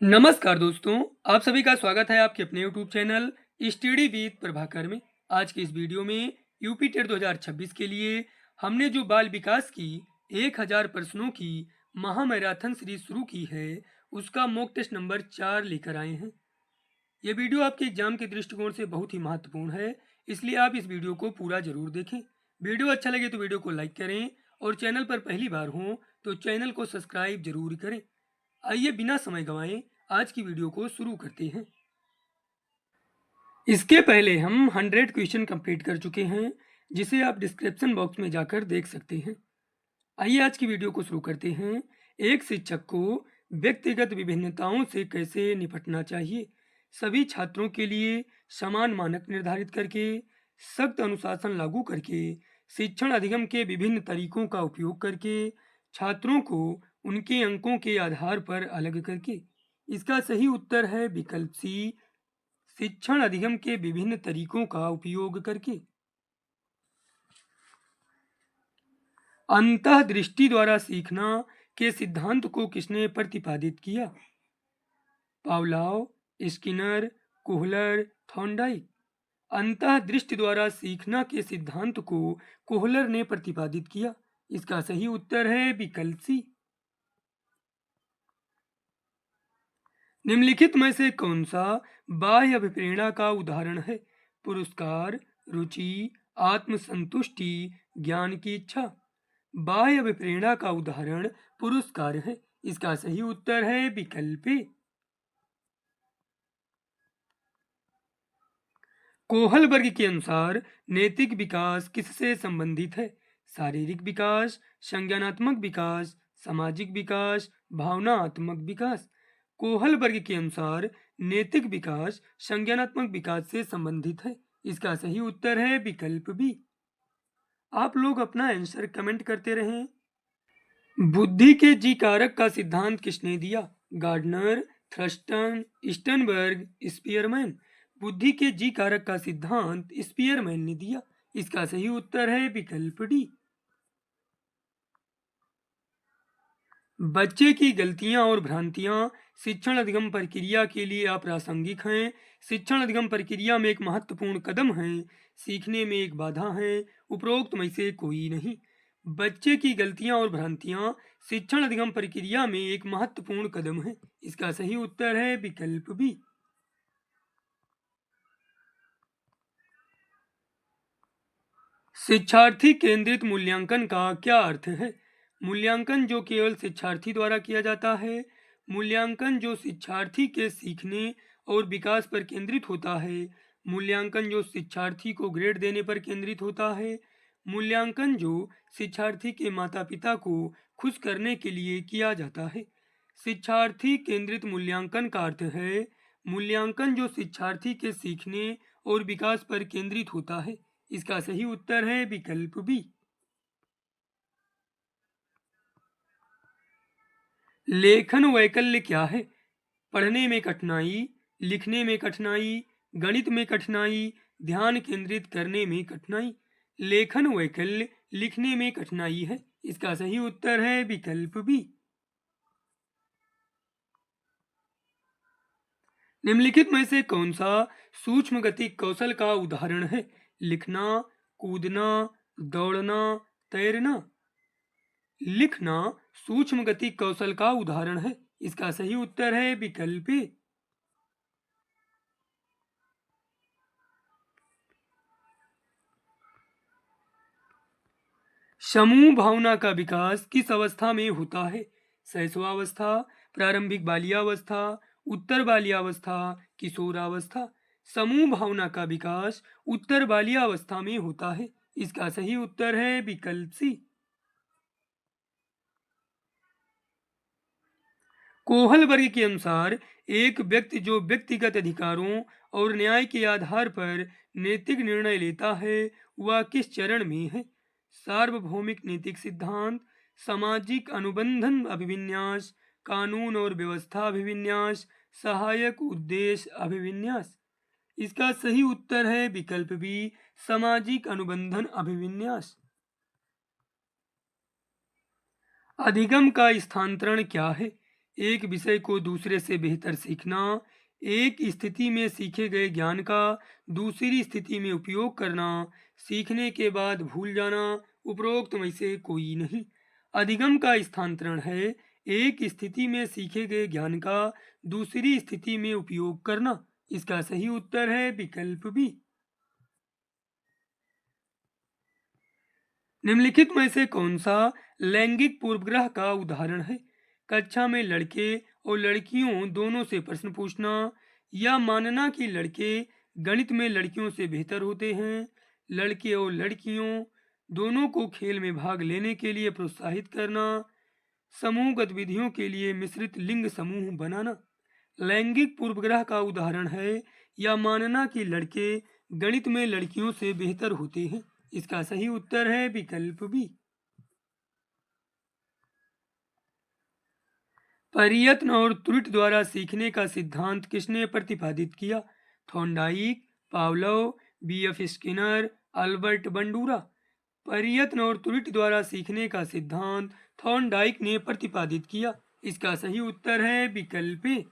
नमस्कार दोस्तों, आप सभी का स्वागत है आपके अपने YouTube channel study with Prabhakar में। आज की इस वीडियो में यूपी टेट 2026 के लिए हमने जो बाल विकास की 1000 प्रश्नों की महामैराथन सीरीज शुरू की है, उसका मॉक टेस्ट नंबर 4 लेकर आए हैं। ये वीडियो आपके एग्जाम के दृष्टिकोण से बहुत ही महत्वपूर्ण है, इसलिए आप इस वीडियो को पूरा जरूर देखें। वीडियो अच्छा लगे तो वीडियो को लाइक करें और चैनल पर पहली बार हो तो चैनल को सब्सक्राइब जरूर करें। आइए बिना समय गंवाए आज की वीडियो को शुरू करते हैं। इसके पहले हम 100 क्वेश्चन कंप्लीट कर चुके हैं, जिसे आप डिस्क्रिप्शन बॉक्स में जाकर देख सकते हैं। आइए आज की वीडियो को शुरू करते हैं। एक शिक्षक को व्यक्तिगत विभिन्नताओं से कैसे निपटना चाहिए। सभी छात्रों के लिए समान मानक निर्धारित करके, सख्त अनुशासन लागू करके, शिक्षण अधिगम के विभिन्न तरीकों का उपयोग करके, छात्रों को उनके अंकों के आधार पर अलग करके। इसका सही उत्तर है विकल्प सी, शिक्षण अधिगम के विभिन्न तरीकों का उपयोग करके। अंतःदृष्टि द्वारा सीखना के सिद्धांत को किसने प्रतिपादित किया। Pavlov, Skinner, Kohler, Thorndike. अंतःदृष्टि द्वारा सीखना के सिद्धांत को कोहलर ने प्रतिपादित किया। इसका सही उत्तर है विकल्प सी। निम्नलिखित में से कौन सा बाह्य अभिप्रेरणा का उदाहरण है। पुरस्कार, रुचि, आत्मसंतुष्टि, ज्ञान की इच्छा। बाह्य अभिप्रेरणा का उदाहरण पुरस्कार है। इसका सही उत्तर है विकल्प ए। कोहल वर्ग के अनुसार नैतिक विकास किससे संबंधित है। शारीरिक विकास, संज्ञानात्मक विकास, सामाजिक विकास, भावनात्मक विकास। कोहल वर्ग के अनुसार नैतिक विकास संज्ञानात्मक विकास से संबंधित है। इसका सही उत्तर है विकल्प बी। आप लोग अपना आंसर कमेंट करते रहें। बुद्धि के जी कारक का सिद्धांत किसने दिया। Gardner, Thurstone, Sternberg, Spearman. बुद्धि के जी कारक का सिद्धांत स्पीयरमैन ने दिया। इसका सही उत्तर है विकल्प डी। बच्चे की गलतियां और भ्रांतियां शिक्षण अधिगम प्रक्रिया के लिए अप्रासंगिक हैं। शिक्षण अधिगम प्रक्रिया में एक महत्वपूर्ण कदम है, सीखने में एक बाधा है, उपरोक्त में से कोई नहीं। बच्चे की गलतियां और भ्रांतियां शिक्षण अधिगम प्रक्रिया में एक महत्वपूर्ण कदम है। इसका सही उत्तर है विकल्प बी। शिक्षार्थी केंद्रित मूल्यांकन का क्या अर्थ है। मूल्यांकन जो केवल शिक्षार्थी द्वारा किया जाता है। मूल्यांकन जो शिक्षार्थी के सीखने और विकास पर केंद्रित होता है। मूल्यांकन जो शिक्षार्थी को ग्रेड देने पर केंद्रित होता है। मूल्यांकन जो शिक्षार्थी के माता पिता को खुश करने के लिए किया जाता है। शिक्षार्थी केंद्रित मूल्यांकन का अर्थ है मूल्यांकन जो शिक्षार्थी के सीखने और विकास पर केंद्रित होता है। इसका सही उत्तर है विकल्प बी। लेखन वैकल्य क्या है। पढ़ने में कठिनाई, लिखने में कठिनाई, गणित में कठिनाई, ध्यान केंद्रित करने में कठिनाई। लेखन वैकल्य लिखने में कठिनाई है। इसका सही उत्तर है विकल्प बी। निम्नलिखित में से कौन सा सूक्ष्म गति कौशल का उदाहरण है। लिखना, कूदना, दौड़ना, तैरना। लिखना सूक्ष्म गति कौशल का उदाहरण है। इसका सही उत्तर है विकल्प ए। समूह भावना का विकास किस अवस्था में होता है। शैशवावस्था, प्रारंभिक बाल्यावस्था, उत्तर बाल्यावस्था, किशोरावस्था। समूह भावना का विकास उत्तर बाल्यावस्था में होता है। इसका सही उत्तर है विकल्प सी। कोहल वर्ग के अनुसार एक व्यक्ति जो व्यक्तिगत अधिकारों और न्याय के आधार पर नैतिक निर्णय लेता है, वह किस चरण में है। सार्वभौमिक नैतिक सिद्धांत, सामाजिक अनुबंधन अभिविन्यास, कानून और व्यवस्था अभिविन्यास, सहायक उद्देश्य अभिविन्यास। इसका सही उत्तर है विकल्प बी, सामाजिक अनुबंधन अभिविन्यास। अधिगम का स्थानांतरण क्या है। एक विषय को दूसरे से बेहतर सीखना, एक स्थिति में सीखे गए ज्ञान का दूसरी स्थिति में उपयोग करना, सीखने के बाद भूल जाना, उपरोक्त में से कोई नहीं। अधिगम का स्थानांतरण है एक स्थिति में सीखे गए ज्ञान का दूसरी स्थिति में उपयोग करना। इसका सही उत्तर है विकल्प बी। निम्नलिखित में से कौन सा लैंगिक पूर्वग्रह का उदाहरण है? कक्षा में लड़के और लड़कियों दोनों से प्रश्न पूछना, या मानना कि लड़के गणित में लड़कियों से बेहतर होते हैं, लड़के और लड़कियों दोनों को खेल में भाग लेने के लिए प्रोत्साहित करना, समूह गतिविधियों के लिए मिश्रित लिंग समूह बनाना। लैंगिक पूर्वग्रह का उदाहरण है या मानना कि लड़के गणित में लड़कियों से बेहतर होते हैं। इसका सही उत्तर है विकल्प बी। प्रयत्न और त्रुटि द्वारा सीखने का सिद्धांत किसने प्रतिपादित किया? Thorndike, Pavlov, BF. Skinner, Albert Bandura. प्रयत्न और त्रुटि द्वारा सीखने का सिद्धांत थॉर्नडाइक ने प्रतिपादित किया। इसका सही उत्तर है विकल्प ए।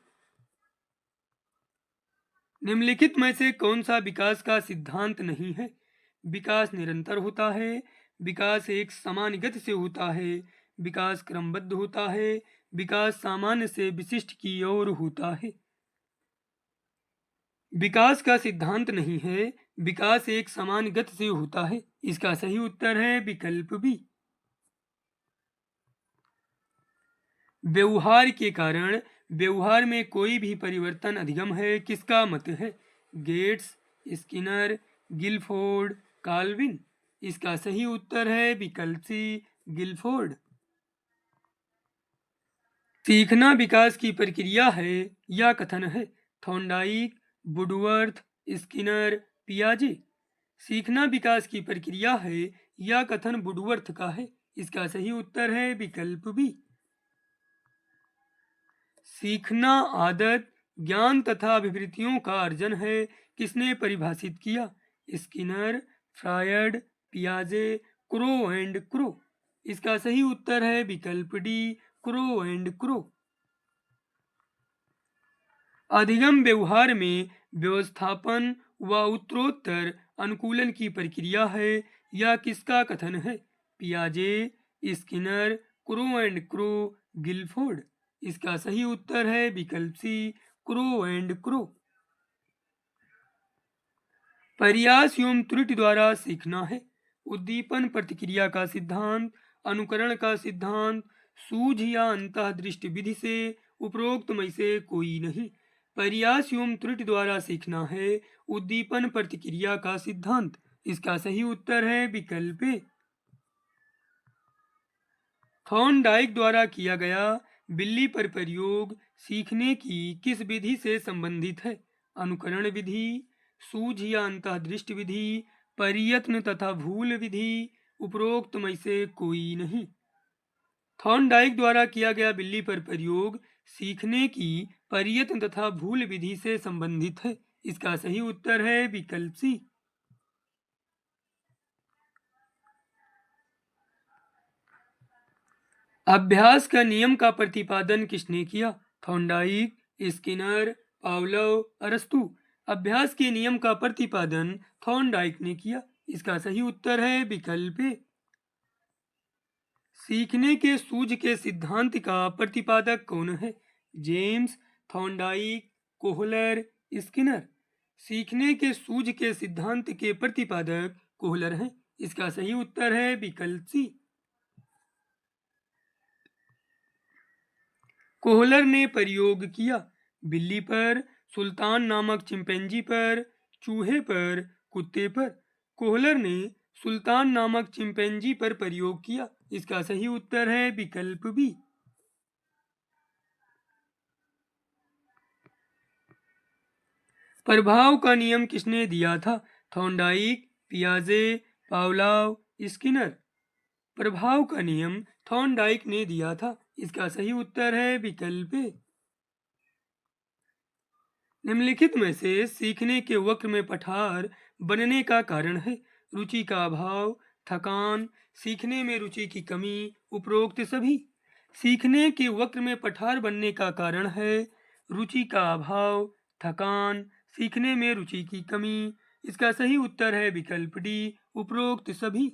निम्नलिखित में से कौन सा विकास का सिद्धांत नहीं है? विकास निरंतर होता है, विकास एक समान गति से होता है, विकास क्रमबद्ध होता है, विकास सामान्य से विशिष्ट की ओर होता है। विकास का सिद्धांत नहीं है, विकास एक समान गति से होता है। इसका सही उत्तर है विकल्प बी। व्यवहार के कारण व्यवहार में कोई भी परिवर्तन अधिगम है, किसका मत है? Gates, Skinner, Guilford, Calvin. इसका सही उत्तर है विकल्प सी, गिलफोर्ड। सीखना विकास की प्रक्रिया है या कथन है? थॉर्नडाइक, वुडवर्थ, स्किनर, पियाजे। सीखना विकास की प्रक्रिया है या कथन वुडवर्थ का है। इसका सही उत्तर है विकल्प बी। सीखना आदत, ज्ञान तथा विवृतियों का अर्जन है, किसने परिभाषित किया? स्किनर, फ्रायड, पियाजे, क्रो एंड क्रो। इसका सही उत्तर है विकल्प डी, क्रो एंड क्रो। अधिगम व्यवहार में व्यवस्थापन व उत्तरोत्तर अनुकूलन की प्रक्रिया है या किसका कथन है? पियाजे, Skinner, Crow and Crow, Guilford. इसका सही उत्तर है विकल्प सी, क्रो एंड क्रो। प्रयास एवं त्रुटि द्वारा सीखना है। उद्दीपन प्रतिक्रिया का सिद्धांत, अनुकरण का सिद्धांत, सूझ या अंतःदृष्टि विधि से उपरोक्त में से कोई नहीं। प्रयास एवं त्रुटि द्वारा सीखना है उद्दीपन प्रतिक्रिया का सिद्धांत। इसका सही उत्तर है विकल्प ए। थॉर्नडाइक द्वारा किया गया बिल्ली पर प्रयोग सीखने की किस विधि से संबंधित है? अनुकरण विधि, सूझ या अंतःदृष्टि विधि, प्रयत्न तथा भूल विधि, उपरोक्त में से कोई नहीं। थॉर्नडाइक द्वारा किया गया बिल्ली पर प्रयोग सीखने की प्रयत्न तथा भूल विधि से संबंधित है। इसका सही उत्तर है विकल्प सी। अभ्यास का नियम का प्रतिपादन किसने किया? थॉर्नडाइक, स्किनर, पावलोव, अरस्तू। अभ्यास के नियम का प्रतिपादन थॉर्नडाइक ने किया। इसका सही उत्तर है विकल्प ए। सीखने के सूझ के सिद्धांत का प्रतिपादक कौन है? James, Thorndike, Kohler, Skinner. सीखने के सूझ के सिद्धांत के प्रतिपादक कोहलर हैं। इसका सही उत्तर है विकल्प सी। कोहलर ने प्रयोग किया बिल्ली पर, सुल्तान नामक चिंपैंजी पर, चूहे पर, कुत्ते पर। कोहलर ने सुल्तान नामक चिंपैंजी पर प्रयोग किया। इसका सही उत्तर है विकल्प बी। प्रभाव का नियम किसने दिया था? थॉर्नडाइक, पियाजे, पावलोव, स्किनर। प्रभाव का नियम थॉर्नडाइक ने दिया था। इसका सही उत्तर है विकल्प ए। निम्नलिखित में से सीखने के वक्र में पठार बनने का कारण है? रुचि का अभाव, थकान, सीखने में रुचि की कमी, उपरोक्त सभी। सीखने के वक्र में पठार बनने का कारण है रुचि का अभाव, थकान, सीखने में रुचि की कमी। इसका सही उत्तर है विकल्प डी, उपरोक्त सभी।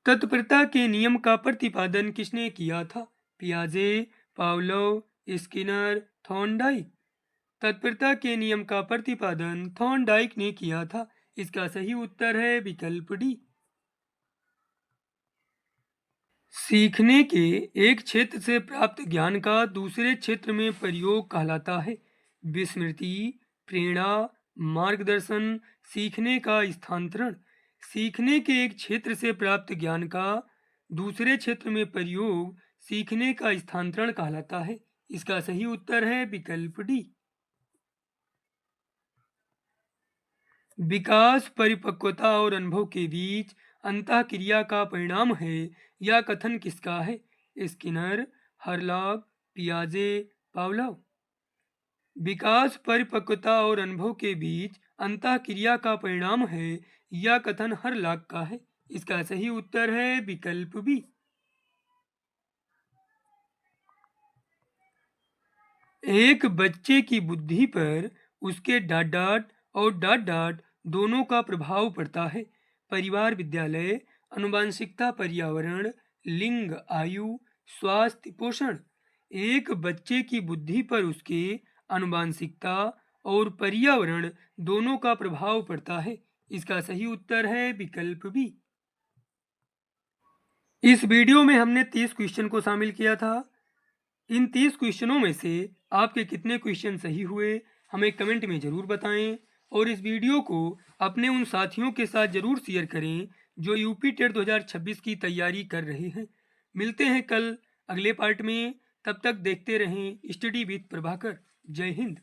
तत्परता के नियम का प्रतिपादन किसने किया था? पियाजे, पावलोव, स्किनर, थॉर्नडाइक। तत्परता के नियम का प्रतिपादन थॉर्नडाइक ने किया था। इसका सही उत्तर है विकल्प डी। सीखने के एक क्षेत्र से प्राप्त ज्ञान का दूसरे क्षेत्र में प्रयोग कहलाता है विस्मृति, प्रेरणा, मार्गदर्शन, सीखने का स्थानांतरण। सीखने के एक क्षेत्र से प्राप्त ज्ञान का दूसरे क्षेत्र में प्रयोग सीखने का स्थानांतरण कहलाता है। इसका सही उत्तर है विकल्प डी। विकास, परिपक्वता और अनुभव के बीच अंतःक्रिया का परिणाम है, यह कथन किसका है? Skinner, हरलॉग, पियाजे, Pavlov. विकास, परिपक्वता और अनुभव के बीच अंतःक्रिया का परिणाम है, यह कथन हरलॉग का है। इसका सही उत्तर है विकल्प बी। एक बच्चे की बुद्धि पर उसके डाट डाट और डाट डाट दोनों का प्रभाव पड़ता है। परिवार, विद्यालय, आनुवंशिकता, पर्यावरण, लिंग, आयु, स्वास्थ्य, पोषण। एक बच्चे की बुद्धि पर उसके आनुवंशिकता और पर्यावरण दोनों का प्रभाव पड़ता है। इसका सही उत्तर है विकल्प बी। इस वीडियो में हमने 30 क्वेश्चन को शामिल किया था। इन 30 क्वेश्चनों में से आपके कितने क्वेश्चन सही हुए हमें कमेंट में ज़रूर बताएं और इस वीडियो को अपने उन साथियों के साथ ज़रूर शेयर करें जो यूपी टेट 2026 की तैयारी कर रहे हैं। मिलते हैं कल अगले पार्ट में, तब तक देखते रहें स्टडी विद प्रभाकर। जय हिंद।